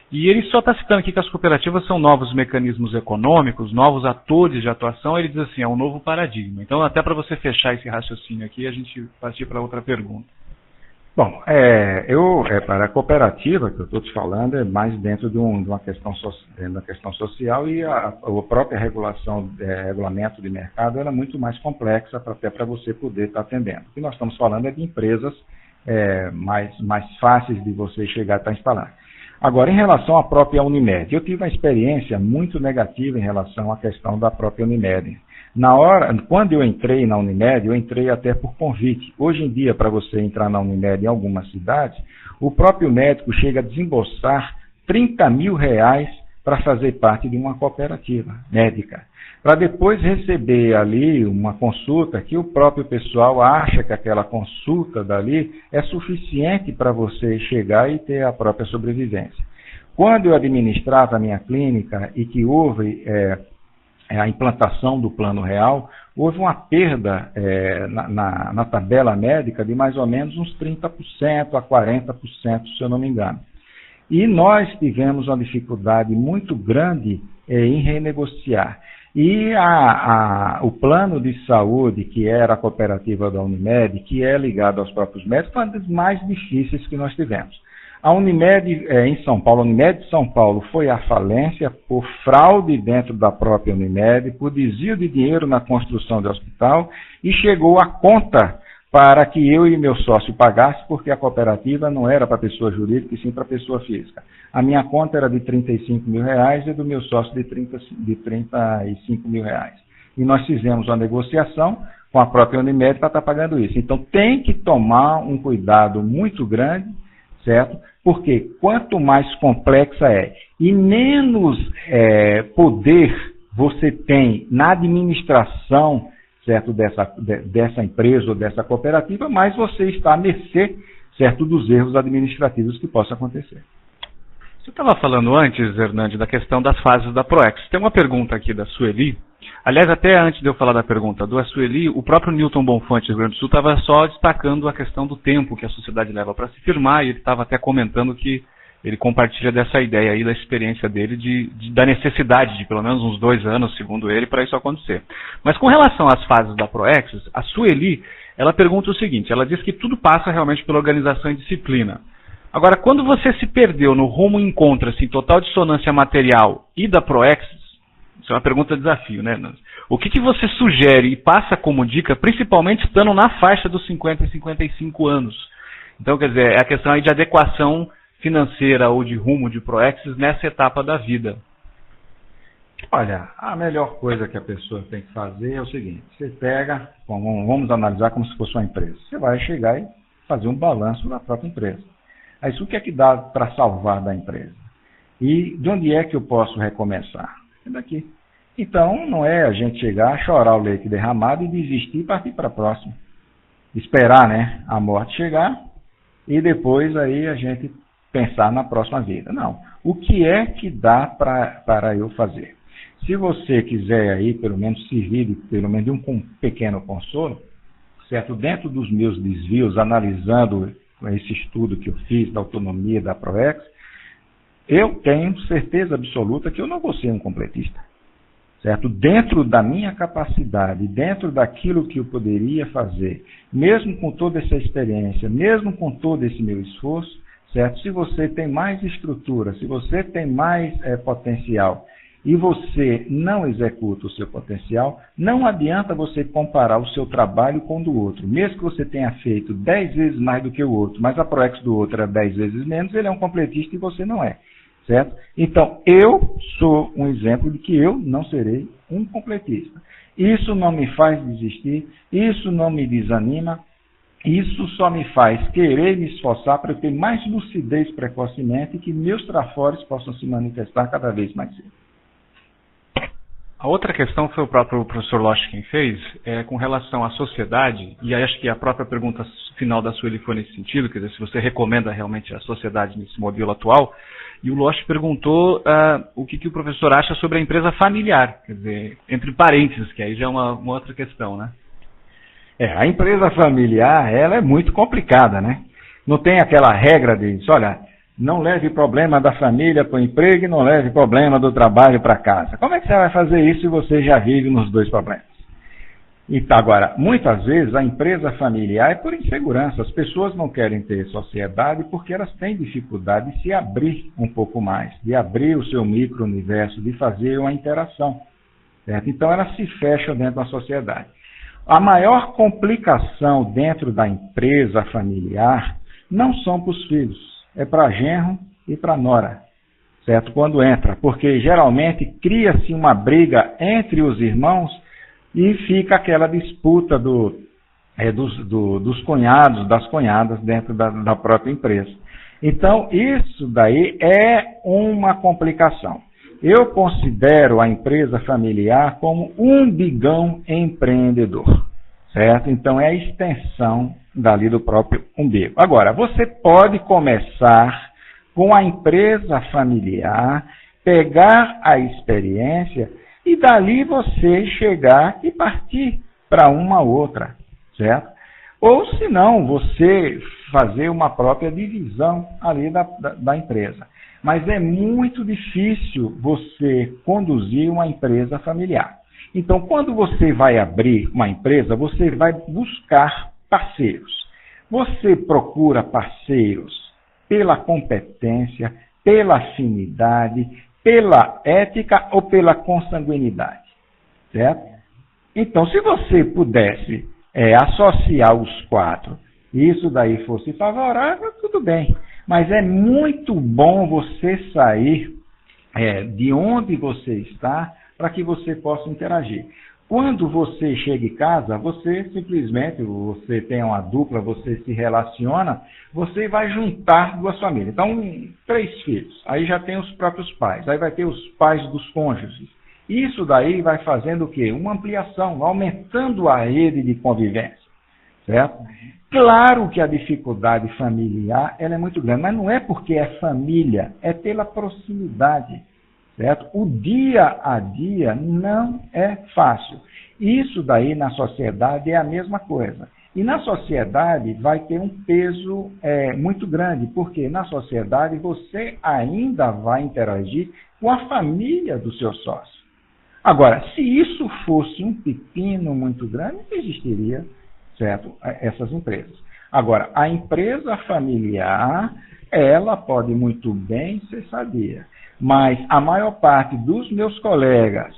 E ele só está citando aqui que as cooperativas são novos mecanismos econômicos, novos atores de atuação, ele diz assim, é um novo paradigma. Então, até para você fechar esse raciocínio aqui, a gente partir para outra pergunta. Bom, para a cooperativa que eu estou te falando, é mais dentro de uma questão, social e a própria regulamento de mercado ela é muito mais complexa até para você poder estar atendendo. O que nós estamos falando é de empresas mais fáceis de você chegar a estar instalando. Agora, em relação à própria Unimed, eu tive uma experiência muito negativa em relação à questão da própria Unimed. Quando eu entrei na Unimed, eu entrei até por convite. Hoje em dia, para você entrar na Unimed em algumas cidades, o próprio médico chega a desembolsar R$30 mil para fazer parte de uma cooperativa médica, para depois receber ali uma consulta que o próprio pessoal acha que aquela consulta dali é suficiente para você chegar e ter a própria sobrevivência. Quando eu administrava a minha clínica e que houve a implantação do Plano Real, houve uma perda na tabela médica de mais ou menos uns 30% a 40%, se eu não me engano. E nós tivemos uma dificuldade muito grande em renegociar. E o plano de saúde, que era a cooperativa da Unimed, que é ligado aos próprios médicos, foi uma das mais difíceis que nós tivemos. A Unimed em São Paulo, a Unimed de São Paulo foi à falência por fraude dentro da própria Unimed, por desvio de dinheiro na construção do hospital e chegou a conta para que eu e meu sócio pagasse, porque a cooperativa não era para pessoa jurídica e sim para pessoa física. A minha conta era de R$35 mil e do meu sócio de R$35 mil. E nós fizemos uma negociação com a própria Unimed para estar pagando isso. Então tem que tomar um cuidado muito grande, certo? Porque quanto mais complexa e menos poder você tem na administração, certo, dessa empresa ou dessa cooperativa, mais você está a mercê, certo, dos erros administrativos que possam acontecer. Você estava falando antes, Hernandes, da questão das fases da Proex. Tem uma pergunta aqui da Sueli. Aliás, até antes de eu falar da pergunta do Sueli, o próprio Newton Bonfante do Rio Grande do Sul estava só destacando a questão do tempo que a sociedade leva para se firmar, e ele estava até comentando que ele compartilha dessa ideia aí, da experiência dele, da necessidade de pelo menos uns 2 anos, segundo ele, para isso acontecer. Mas com relação às fases da Proex, a Sueli, ela pergunta o seguinte, ela diz que tudo passa realmente pela organização e disciplina. Agora, quando você se perdeu no rumo e encontra-se em total dissonância material e da Proex, isso é uma pergunta de desafio, né? O que você sugere e passa como dica, principalmente estando na faixa dos 50 e 55 anos? Então, quer dizer, é a questão aí de adequação financeira ou de rumo de Proex nessa etapa da vida. Olha, a melhor coisa que a pessoa tem que fazer é o seguinte, você pega, vamos analisar como se fosse uma empresa. Você vai chegar e fazer um balanço da própria empresa. Aí, o que é que dá para salvar da empresa? E de onde é que eu posso recomeçar? É daqui. Então, não é a gente chegar, chorar o leite derramado e desistir e partir para a próxima. Esperar, né, a morte chegar e depois aí a gente pensar na próxima vida. Não. O que é que dá para eu fazer? Se você quiser aí, pelo menos servir, pelo menos de um pequeno consolo, certo? Dentro dos meus desvios, analisando esse estudo que eu fiz da autonomia da Proex, eu tenho certeza absoluta que eu não vou ser um completista, certo? Dentro da minha capacidade, dentro daquilo que eu poderia fazer, mesmo com toda essa experiência, mesmo com todo esse meu esforço, certo? Se você tem mais estrutura, se você tem mais potencial e você não executa o seu potencial, não adianta você comparar o seu trabalho com o do outro. Mesmo que você tenha feito 10 vezes mais do que o outro, mas a Proex do outro é 10 vezes menos, ele é um completista e você não é. Certo? Então, eu sou um exemplo de que eu não serei um completista. Isso não me faz desistir, isso não me desanima, isso só me faz querer me esforçar para eu ter mais lucidez precocemente e que meus trafores possam se manifestar cada vez mais cedo. A outra questão foi o próprio professor Losch quem fez, com relação à sociedade, e acho que a própria pergunta final da Sueli foi nesse sentido, quer dizer, se você recomenda realmente a sociedade nesse modelo atual, e o Losch perguntou o que o professor acha sobre a empresa familiar, quer dizer, entre parênteses, que aí já é uma outra questão, né? A empresa familiar, ela é muito complicada, né? Não tem aquela regra de, olha, não leve problema da família para o emprego e não leve problema do trabalho para casa. Como é que você vai fazer isso se você já vive nos dois problemas? Então, agora, muitas vezes a empresa familiar é por insegurança. As pessoas não querem ter sociedade porque elas têm dificuldade de se abrir um pouco mais, de abrir o seu micro-universo, de fazer uma interação. Certo? Então, elas se fecham dentro da sociedade. A maior complicação dentro da empresa familiar não são para os filhos, é para genro e para nora, certo? Quando entra, porque geralmente cria-se uma briga entre os irmãos e fica aquela disputa dos cunhados, das cunhadas dentro da própria empresa. Então, isso daí é uma complicação. Eu considero a empresa familiar como um bigão empreendedor, certo? Então, é a extensão dali do próprio umbigo. Agora, você pode começar com a empresa familiar, pegar a experiência e dali você chegar e partir para uma outra, certo? Ou se não, você fazer uma própria divisão ali da empresa. Mas é muito difícil você conduzir uma empresa familiar. Então, quando você vai abrir uma empresa, você vai buscar parceiros. Você procura parceiros pela competência, pela afinidade, pela ética ou pela consanguinidade, certo? Então, se você pudesse associar os quatro e isso daí fosse favorável, tudo bem. Mas é muito bom você sair de onde você está para que você possa interagir. Quando você chega em casa, você simplesmente, você tem uma dupla, você se relaciona, você vai juntar duas famílias. Então, 3 filhos, aí já tem os próprios pais, aí vai ter os pais dos cônjuges. Isso daí vai fazendo o quê? Uma ampliação, aumentando a rede de convivência, certo? Claro que a dificuldade familiar ela é muito grande, mas não é porque é família, é pela proximidade. Certo? O dia a dia não é fácil. Isso daí na sociedade é a mesma coisa. E na sociedade vai ter um peso muito grande, porque na sociedade você ainda vai interagir com a família do seu sócio. Agora, se isso fosse um pepino muito grande, não existiria, certo? Essas empresas. Agora, a empresa familiar, ela pode muito bem ser sadia. Mas a maior parte dos meus colegas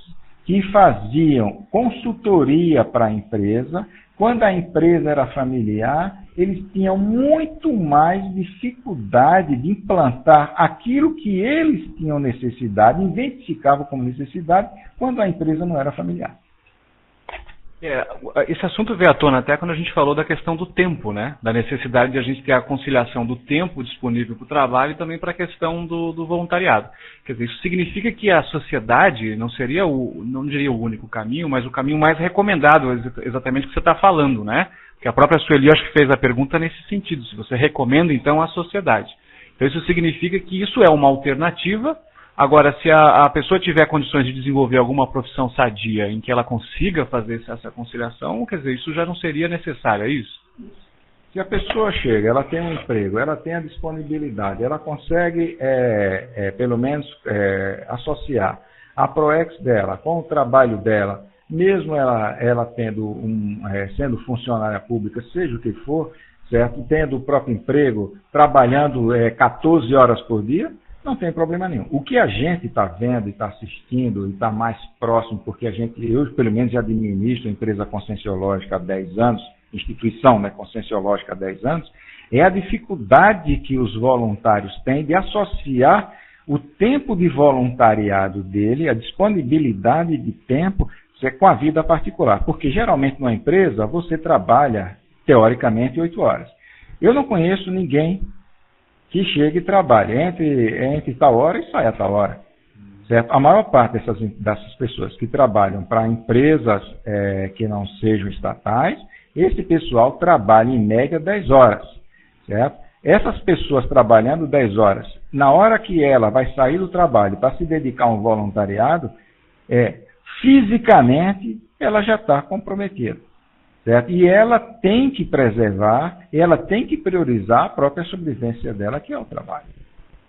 que faziam consultoria para a empresa, quando a empresa era familiar, eles tinham muito mais dificuldade de implantar aquilo que eles tinham necessidade, identificavam como necessidade, quando a empresa não era familiar. Esse assunto veio à tona até quando a gente falou da questão do tempo, né? Da necessidade de a gente ter a conciliação do tempo disponível para o trabalho e também para a questão do voluntariado. Quer dizer, isso significa que a sociedade não seria não diria o único caminho, mas o caminho mais recomendado, exatamente o que você está falando, né? Porque a própria Sueli acho que fez a pergunta nesse sentido, se você recomenda então a sociedade. Então isso significa que isso é uma alternativa. Agora, se a pessoa tiver condições de desenvolver alguma profissão sadia em que ela consiga fazer essa conciliação, quer dizer, isso já não seria necessário, é isso? Se a pessoa chega, ela tem um emprego, ela tem a disponibilidade, ela consegue, pelo menos, associar a ProEx dela com o trabalho dela, mesmo ela tendo sendo funcionária pública, seja o que for, certo? Tendo o próprio emprego, trabalhando 14 horas por dia, não tem problema nenhum. O que a gente está vendo e está assistindo e está mais próximo, porque eu pelo menos já administro a empresa conscienciológica há 10 anos, instituição conscienciológica há 10 anos, é a dificuldade que os voluntários têm de associar o tempo de voluntariado dele, a disponibilidade de tempo com a vida particular. Porque geralmente numa empresa você trabalha, teoricamente, 8 horas. Eu não conheço ninguém que chega e trabalha entre tal hora e sai a tal hora. Certo? A maior parte dessas pessoas que trabalham para empresas que não sejam estatais, esse pessoal trabalha em média 10 horas. Certo? Essas pessoas trabalhando 10 horas, na hora que ela vai sair do trabalho para se dedicar a um voluntariado, fisicamente ela já está comprometida. Certo? E ela tem que preservar, ela tem que priorizar a própria sobrevivência dela, que é o trabalho.